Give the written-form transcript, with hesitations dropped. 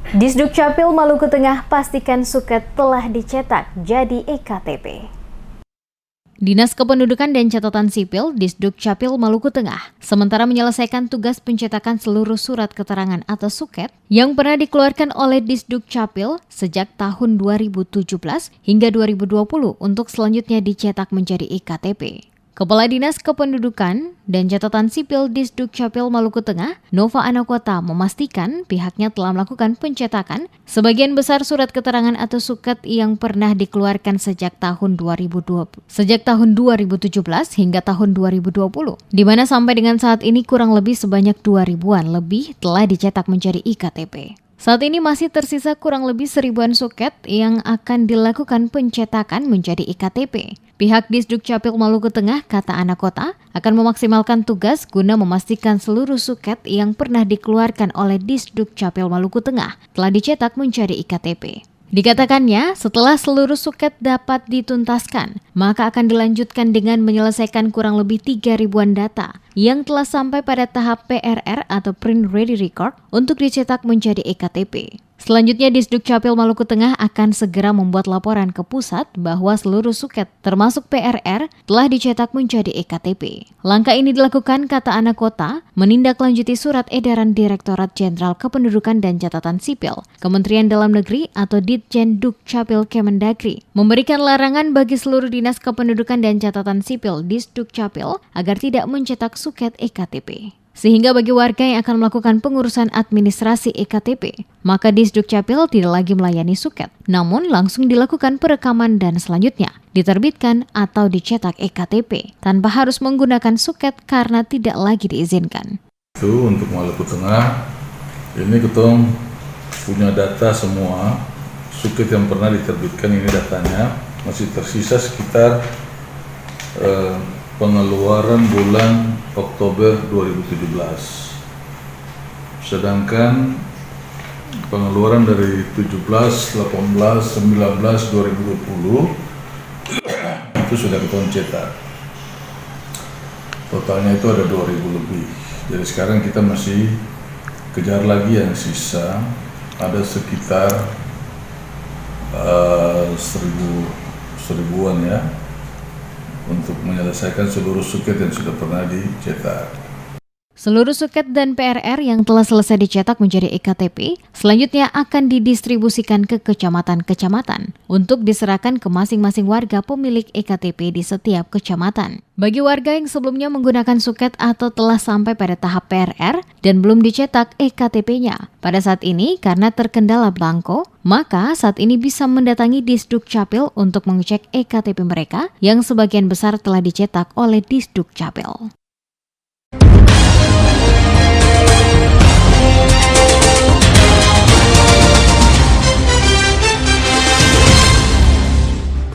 Disduk Capil Maluku Tengah pastikan suket telah dicetak jadi EKTP. Dinas Kependudukan dan Catatan Sipil Disduk Capil Maluku Tengah sementara menyelesaikan tugas pencetakan seluruh surat keterangan atau suket yang pernah dikeluarkan oleh Disduk Capil sejak tahun 2017 hingga 2020 untuk selanjutnya dicetak menjadi EKTP. Kepala Dinas Kependudukan dan Catatan Sipil Disduk Capil Maluku Tengah, Nova Anakota, memastikan pihaknya telah melakukan pencetakan sebagian besar surat keterangan atau suket yang pernah dikeluarkan sejak tahun 2017 hingga tahun 2020, di mana sampai dengan saat ini kurang lebih sebanyak 2.000-an lebih telah dicetak menjadi IKTP. Saat ini masih tersisa kurang lebih 1.000-an suket yang akan dilakukan pencetakan menjadi IKTP. Pihak Disduk Capil Maluku Tengah, kata Anakota, akan memaksimalkan tugas guna memastikan seluruh suket yang pernah dikeluarkan oleh Disduk Capil Maluku Tengah telah dicetak menjadi IKTP. Dikatakannya, setelah seluruh suket dapat dituntaskan, maka akan dilanjutkan dengan menyelesaikan kurang lebih 3.000-an data yang telah sampai pada tahap PRR atau Print Ready Record untuk dicetak menjadi EKTP. Selanjutnya, Disduk Capil Maluku Tengah akan segera membuat laporan ke pusat bahwa seluruh suket termasuk PRR telah dicetak menjadi EKTP. Langkah ini dilakukan, kata Anakota, menindaklanjuti surat edaran Direktorat Jenderal Kependudukan dan Catatan Sipil, Kementerian Dalam Negeri atau Ditjen Duk Capil Kemendagri, memberikan larangan bagi seluruh Dinas Kependudukan dan Catatan Sipil Disduk Capil agar tidak mencetak suket EKTP. Sehingga bagi warga yang akan melakukan pengurusan administrasi EKTP, maka Disduk Capil tidak lagi melayani suket, namun langsung dilakukan perekaman dan selanjutnya diterbitkan atau dicetak EKTP tanpa harus menggunakan suket karena tidak lagi diizinkan. Itu untuk Maluku Tengah, ini ketong punya data semua, suket yang pernah diterbitkan ini datanya, masih tersisa sekitar pengeluaran bulan Oktober 2017. Sedangkan pengeluaran dari 17, 18, 19, 2020 itu sudah kita cetak. Totalnya itu ada 2.000 lebih. Jadi sekarang kita masih kejar lagi yang sisa, ada sekitar 1.000-an ya, untuk menyelesaikan seluruh suket yang sudah pernah dicetak. Seluruh suket dan PRR yang telah selesai dicetak menjadi EKTP selanjutnya akan didistribusikan ke kecamatan-kecamatan untuk diserahkan ke masing-masing warga pemilik EKTP di setiap kecamatan. Bagi warga yang sebelumnya menggunakan suket atau telah sampai pada tahap PRR dan belum dicetak EKTP-nya, pada saat ini karena terkendala blanko, maka saat ini bisa mendatangi Disduk Capil untuk mengecek EKTP mereka yang sebagian besar telah dicetak oleh Disduk Capil.